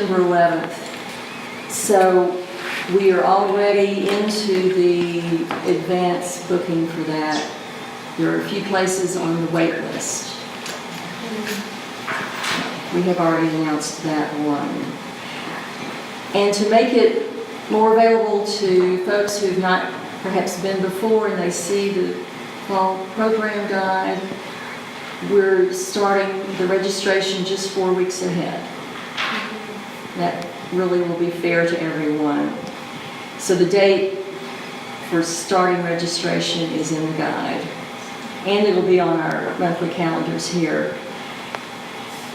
September 11th. So we are already into the advance booking for that. There are a few places on the wait list. We have already announced that one. And to make it more available to folks who have not perhaps been before and they see the fall program guide, we're starting the registration just 4 weeks ahead. That really will be fair to everyone. So the date for starting registration is in the guide, and it'll be on our monthly calendars here.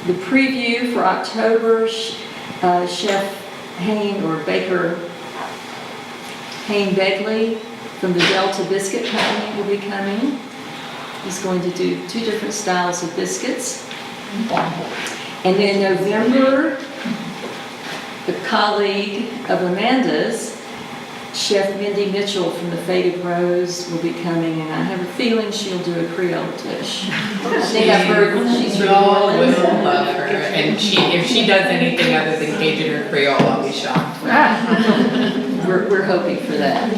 The preview for October, Chef Hayne or Baker Hayne Begley from the Delta Biscuit Company will be coming. He's going to do 2 different styles of biscuits. And then November, the colleague of Amanda's, Chef Mindy Mitchell from the Faded Rose will be coming, and I have a feeling she'll do a Creole dish. I think I've heard she's from New Orleans. Will love her, and if she does anything other than Cajun or Creole, I'll be shocked. We're hoping for that.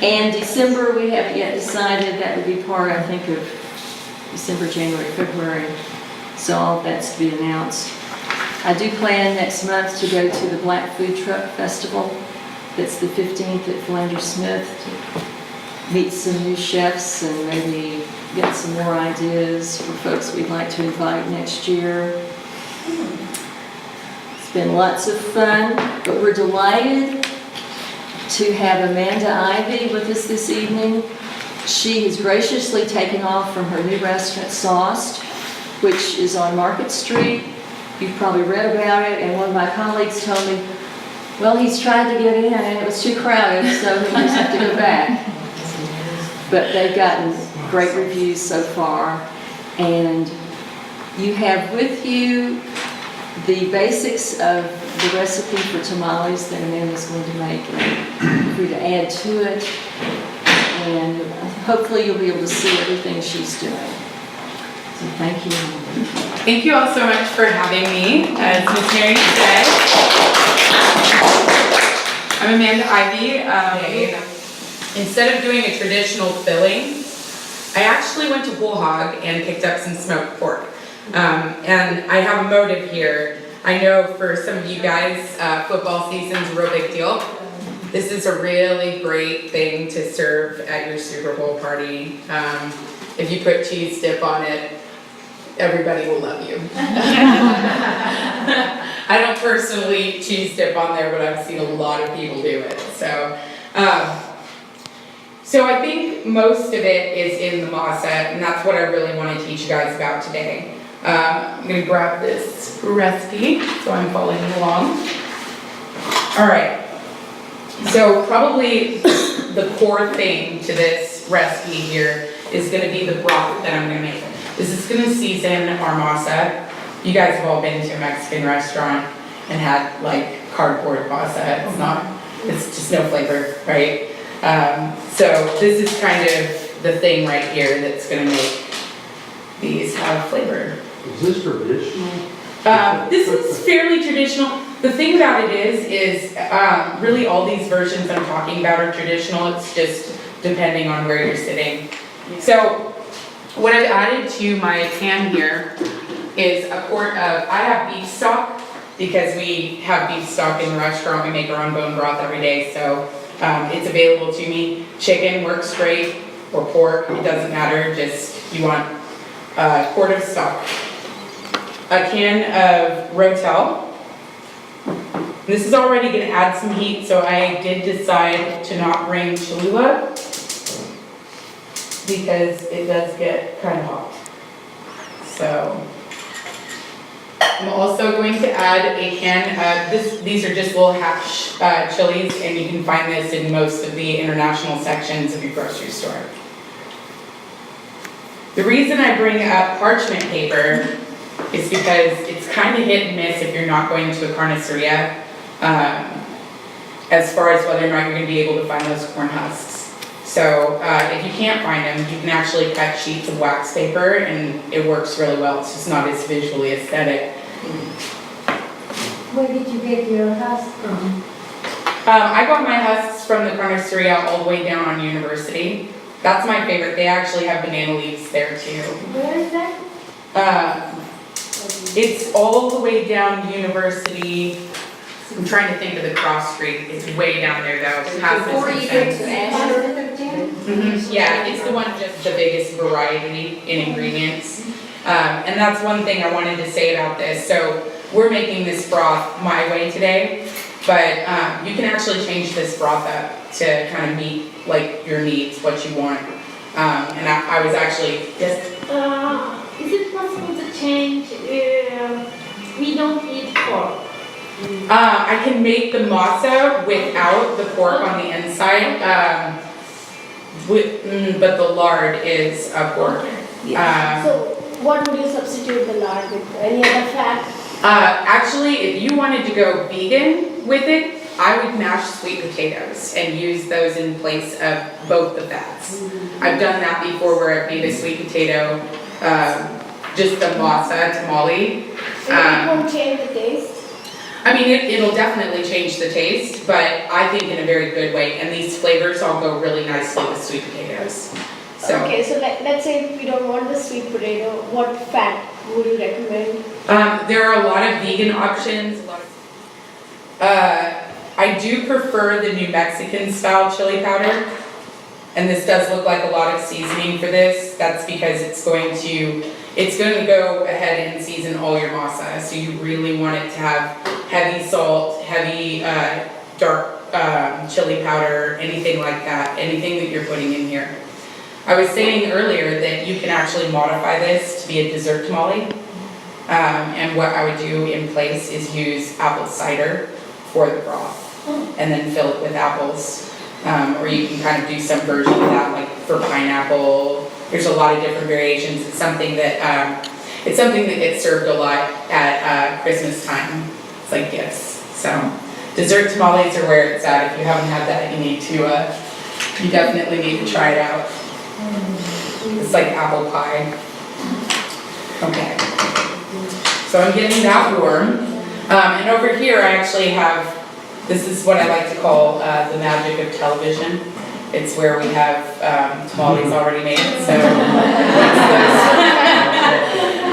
And December, we haven't yet decided. That would be part, I think, of December, January, February. So all of that's to be announced. I do plan next month to go to the Black Food Truck Festival. That's the 15th at Philander Smith, to meet some new chefs and maybe get some more ideas for folks we'd like to invite next year. It's been lots of fun, but we're delighted to have Amanda Ivy with us this evening. She has graciously taken off from her new restaurant, Sauced, which is on Market Street. You've probably read about it, and one of my colleagues told me, well, he's tried to get in and it was too crowded, so he'll just have to go back. But they've gotten great reviews so far. And you have with you the basics of the recipe for tamales that Amanda's going to make, and for you to add to it. And hopefully you'll be able to see everything she's doing. So thank you. Thank you all so much for having me. As Ms. Mary said, I'm Amanda Ivy. Instead of doing a traditional filling, I actually went to Whole Hog and picked up some smoked pork. And I have a motive here. I know for some of you guys, football season's a real big deal. This is a really great thing to serve at your Super Bowl party. If you put cheese dip on it, everybody will love you. I don't personally cheese dip on there, but I've seen a lot of people do it. So I think most of it is in the masa, and that's what I really want to teach you guys about today. I'm going to grab this recipe, so I'm following along. All right. So probably the core thing to this recipe here is going to be the broth that I'm going to make. This is going to season our masa. You guys have all been to a Mexican restaurant and had like cardboard masa. It's just no flavor, right? So this is kind of the thing right here that's going to make these have flavor. Is this traditional? This is fairly traditional. The thing about it is really all these versions I'm talking about are traditional. It's just depending on where you're sitting. So what I've added to my pan here is a quart of, I have beef stock because we have beef stock in the restaurant. We make our own bone broth every day, so it's available to me. Chicken works great, or pork, it doesn't matter, just you want a quart of stock. A can of Rotel. This is already going to add some heat, so I did decide to not bring Cholula because it does get kind of hot. So I'm also going to add a can of these are just little half chilies, and you can find this in most of the international sections of your grocery store. The reason I bring up parchment paper is because it's kind of hit and miss if you're not going to a carniceria, as far as whether or not you're going to be able to find those corn husks. So if you can't find them, you can actually cut sheets of wax paper, and it works really well. It's just not as visually aesthetic. Where did you get your husk from? I got my husks from the Carniceria all the way down on University. That's my favorite. They actually have banana leaves there too. Where is that? It's all the way down University. I'm trying to think of the cross street. It's way down there though. Past Before you get to Business Ashland. Yeah, it's the one just the biggest variety in ingredients. And that's one thing I wanted to say about this. So we're making this broth my way today, but you can actually change this broth up to kind of meet like your needs, what you want. And I was actually just. Is it possible to change? We don't eat pork. I can make the masa without the pork on the inside, but the lard is pork. So what would you substitute the lard with? Any other fat? Actually, if you wanted to go vegan with it, I would mash sweet potatoes and use those in place of both the fats. I've done that before where I've made a sweet potato, just the masa tamale. And it won't change the taste? I mean, it'll definitely change the taste, but I think in a very good way. And these flavors all go really nicely with sweet potatoes. So, Okay, so let's say if we don't want the sweet potato, what fat would you recommend? there are a lot of vegan options. I do prefer the New Mexican style chili powder. And this does look like a lot of seasoning for this. That's because it's going to go ahead and season all your masa. So you really want it to have heavy salt, heavy dark chili powder, anything like that, anything that you're putting in here. I was saying earlier that you can actually modify this to be a dessert tamale. And what I would do in place is use apple cider for the broth and then fill it with apples. Or you can kind of do some version of that, like for pineapple. There's a lot of different variations. It's something that gets served a lot at Christmas time. It's like gifts. So dessert tamales are where it's at. If you haven't had that, you definitely need to try it out. It's like apple pie. Okay. So I'm getting that warm. And over here I actually have, this is what I like to call the magic of television. It's where we have tamales already made, so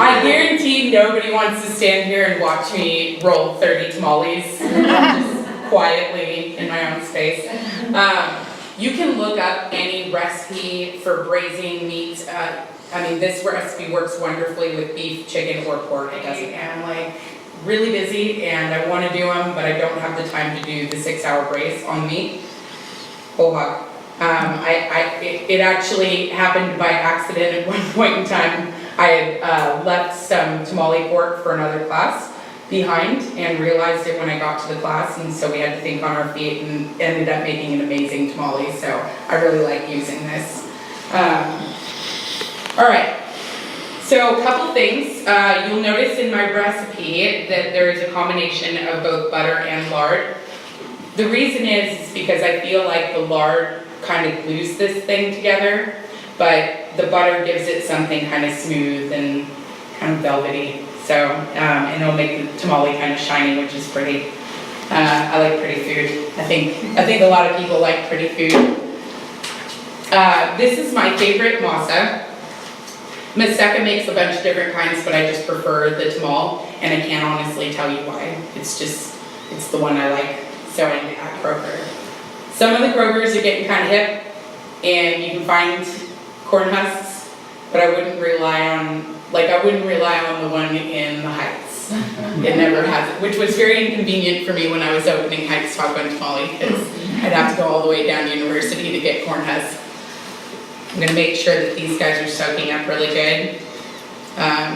I guarantee nobody wants to stand here and watch me roll 30 tamales just quietly in my own space. You can look up any recipe for braising meat. This recipe works wonderfully with beef, chicken, or pork. It doesn't. I'm like really busy and I want to do them, but I don't have the time to do the 6-hour braise on meat. Oh, it actually happened by accident at one point in time. I had left some tamale pork for another class behind and realized it when I got to the class, and so we had to think on our feet and ended up making an amazing tamale, so I really like using this. All right. So a couple things, you'll notice in my recipe that there is a combination of both butter and lard. The reason is because I feel like the lard kind of glues this thing together, but the butter gives it something kind of smooth and kind of velvety. So, and it'll make the tamale kind of shiny, which is pretty. I like pretty food. I think a lot of people like pretty food. This is my favorite masa. Maseka makes a bunch of different kinds, but I just prefer the tamal, and I can't honestly tell you why. It's the one I like, so I need at Kroger. Some of the Krogers are getting kind of hip, and you can find corn husks, but I wouldn't rely on the one in the Heights. It never has it, which was very inconvenient for me when I was opening Heights Taco and Tamale, because I'd have to go all the way down University to get corn husks. I'm going to make sure that these guys are soaking up really good.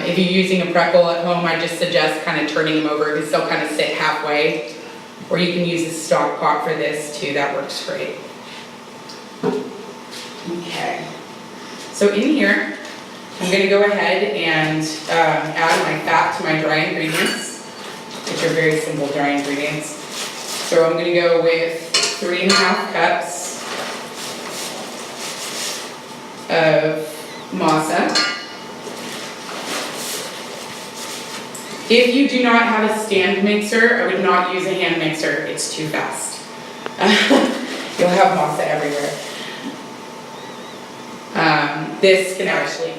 If you're using a pretzel at home, I just suggest kind of turning them over because they'll kind of sit halfway. Or you can use a stock pot for this too, that works great. Okay, so in here, I'm going to go ahead and add my fat to my dry ingredients, which are very simple dry ingredients. So I'm going to go with 3.5 cups of masa. If you do not have a stand mixer, I would not use a hand mixer, it's too fast. You'll have masa everywhere. This can actually,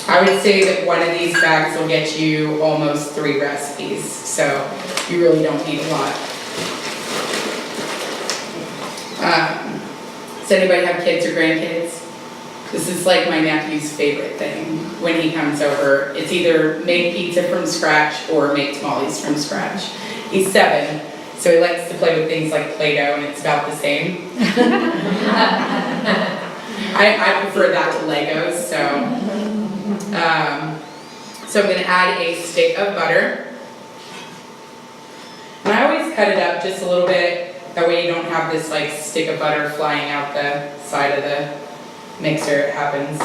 I would say that one of these bags will get you almost 3 recipes, so you really don't need a lot. Does anybody have kids or grandkids? This is like my nephew's favorite thing when he comes over. It's either make pizza from scratch or make tamales from scratch. He's 7, so he likes to play with things like Play-Doh, and it's about the same. I prefer that to Legos, so. So I'm gonna add a stick of butter. And I always cut it up just a little bit, that way you don't have this like stick of butter flying out the side of the mixer. It happens.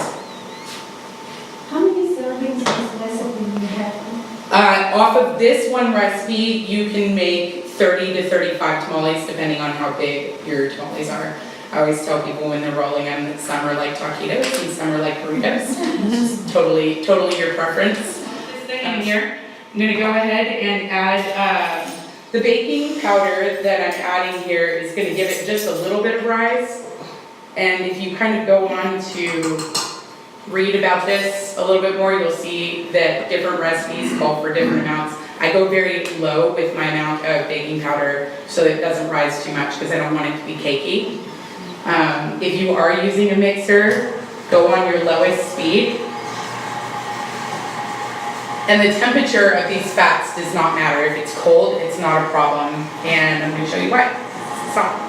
How many servings of this recipe do you have? Off of this one recipe, you can make 30 to 35 tamales, depending on how big your tamales are. I always tell people when they're rolling them that some are like taquitos and some are like burritos. It's just totally your preference. This thing in here, I'm gonna go ahead and add the baking powder that I'm adding here is gonna give it just a little bit of rise. And if you kind of go on to read about this a little bit more, you'll see that different recipes call for different amounts. I go very low with my amount of baking powder so that it doesn't rise too much because I don't want it to be cakey. If you are using a mixer, go on your lowest speed. And the temperature of these fats does not matter. If it's cold, it's not a problem. And I'm going to show you why. Stop.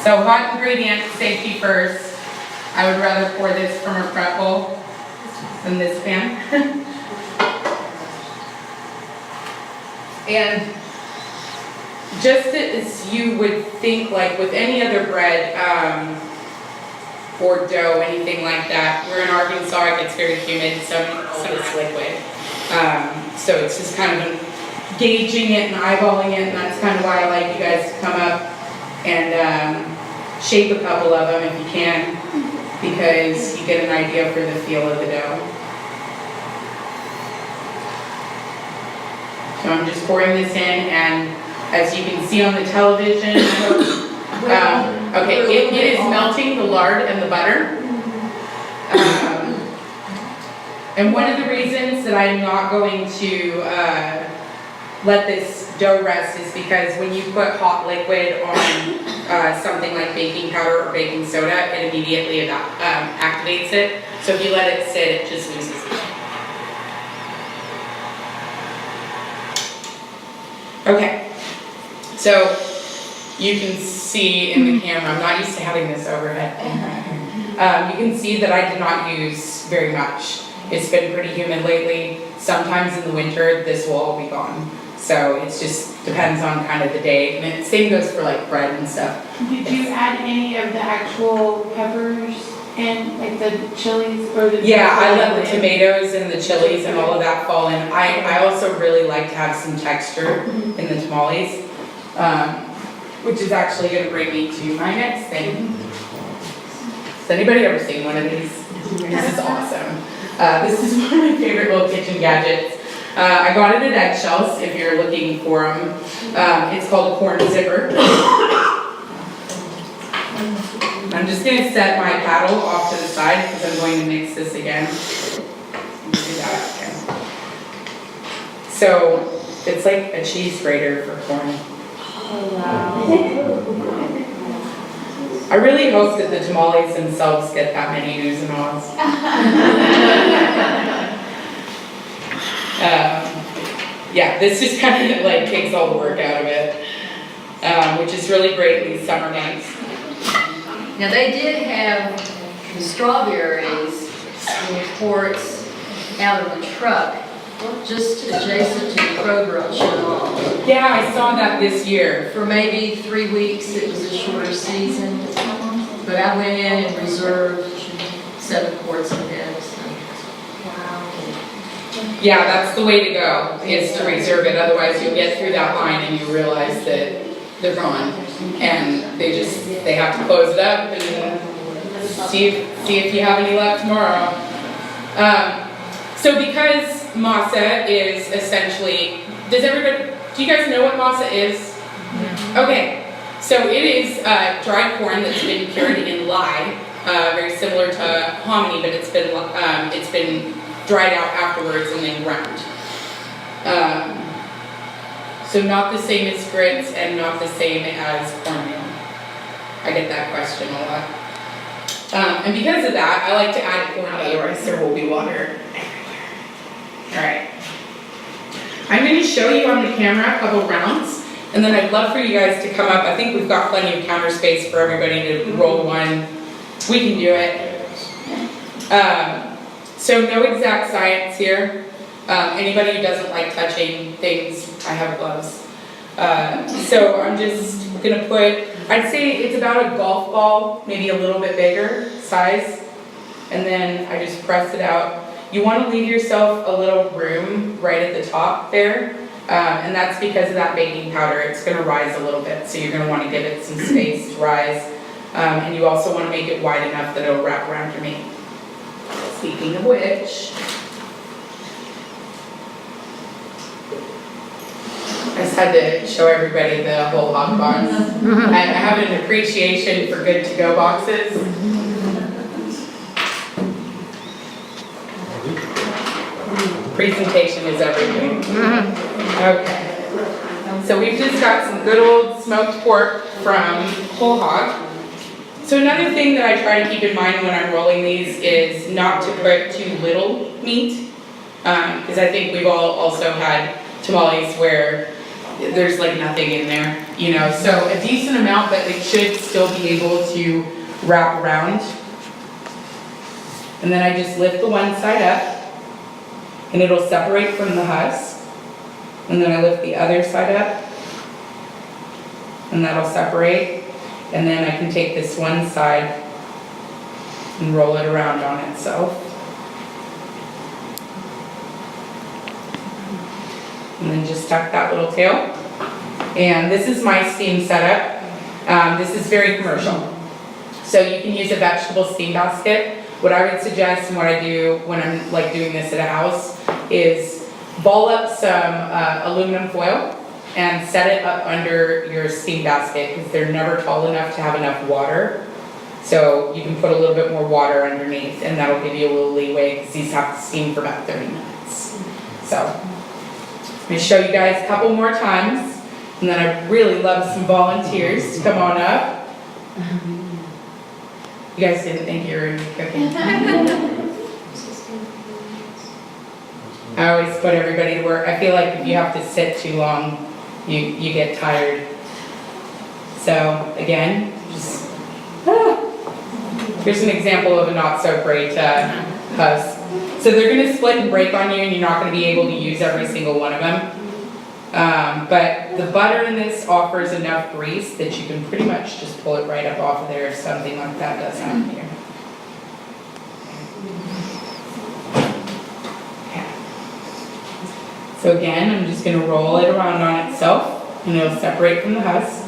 So hot ingredient, safety first. I would rather pour this from a prep bowl than this pan. And just as you would think, like with any other bread or dough, anything like that, we're in Arkansas, it gets very humid, so it's liquid. So it's just kind of gauging it and eyeballing it, and that's kind of why I like you guys to come up and shape a couple of them if you can, because you get an idea for the feel of the dough. So I'm just pouring this in, and as you can see on the television, okay, it is melting the lard and the butter. And one of the reasons that I'm not going to let this dough rest is because when you put hot liquid on something like baking powder or baking soda, it immediately activates it. So if you let it sit, it just loses it. Okay, so you can see in the camera, I'm not used to having this overhead. You can see that I did not use very much. It's been pretty humid lately. Sometimes in the winter, this will all be gone. So it just depends on kind of the day. And the same goes for like bread and stuff. Did you add any of the actual peppers and like the chilies or the? Yeah, I let the tomatoes and the chilies and all of that fall in. I also really like to have some texture in the tamales, which is actually going to bring me to my next thing. Has anybody ever seen one of these? This is awesome. This is one of my favorite little kitchen gadgets. I got it at Eggshells if you're looking for them. It's called a corn zipper. I'm just going to set my paddle off to the side because I'm going to mix this again. Do that again. So it's like a cheese grater for corn. Oh, wow. I really hope that the tamales themselves get that many oohs and ahs. Yeah, this just kind of like takes all the work out of it, which is really great in these summer months. Now, they did have strawberries in quarts out of the truck, just adjacent to the Kroger on Chanel. Yeah, I saw that this year. For maybe 3 weeks, it was a shorter season, but I went in and reserved 7 quarts of them. So. Wow. Yeah, that's the way to go, is to reserve it, otherwise you'll get through that line and you realize that they're gone. And they have to close it up and see if you have any left tomorrow. So because masa is essentially, do you guys know what masa is? Okay, so it is dried corn that's been cured in lye, very similar to hominy, but it's been dried out afterwards and then ground. So not the same as grits and not the same as cornmeal. I get that question a lot. And because of that, I like to add corn, otherwise there will be water everywhere. Alright. I'm going to show you on the camera a couple rounds, and then I'd love for you guys to come up. I think we've got plenty of counter space for everybody to roll one. We can do it. So no exact science here. Anybody who doesn't like touching things, I have gloves. So I'm just gonna put, I'd say it's about a golf ball, maybe a little bit bigger size. And then I just press it out. You wanna leave yourself a little room right at the top there. And that's because of that baking powder. It's gonna rise a little bit. So you're gonna wanna give it some space to rise. And you also wanna make it wide enough that it'll wrap around your meat. Speaking of which, I just had to show everybody the whole hot box. I have an appreciation for good to-go boxes. Presentation is everything. Okay. So we've just got some good old smoked pork from whole hog. So another thing that I try to keep in mind when I'm rolling these is not to put too little meat. Because I think we've all also had tamales where there's like nothing in there, you know. So a decent amount, but it should still be able to wrap around. And then I just lift the one side up, and it'll separate from the husk. And then I lift the other side up, and that'll separate. And then I can take this one side and roll it around on itself. And then just tuck that little tail. And this is my steam setup. This is very commercial. So you can use a vegetable steam basket. What I would suggest and what I do when I'm like doing this at a house is ball up some aluminum foil and set it up under your steam basket because they're never tall enough to have enough water. So you can put a little bit more water underneath and that'll give you a little leeway because these have to steam for about 30 minutes. So I'm going to show you guys a couple more times and then I'd really love some volunteers to come on up. You guys didn't think you were cooking? I always put everybody to work. I feel like if you have to sit too long, you get tired. So again, just here's an example of a not so great husk. So they're going to split and break on you, and you're not going to be able to use every single one of them. But the butter in this offers enough grease that you can pretty much just pull it right up off of there if something like that does happen here. So again, I'm just going to roll it around on itself, and it'll separate from the husk.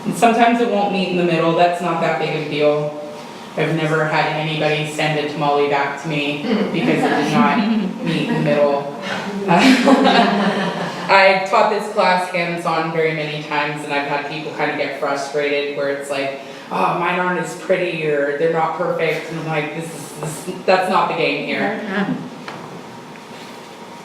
And sometimes it won't meet in the middle. That's not that big of a deal. I've never had anybody send a tamale back to me because it did not meet in the middle. I've taught this class hands-on very many times, and I've had people kind of get frustrated where it's like, oh, mine aren't as pretty, or they're not perfect, and I'm like, that's not the game here.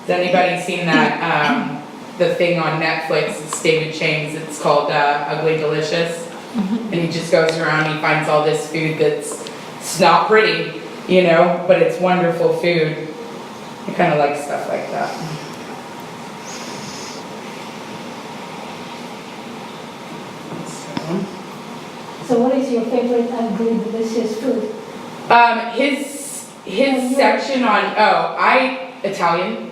Has anybody seen that, the thing on Netflix, it's David Chang's, it's called Ugly Delicious? And he just goes around and he finds all this food it's not pretty, you know, but it's wonderful food. I kind of like stuff like that. So what is your favorite ugly delicious food? His section on, Italian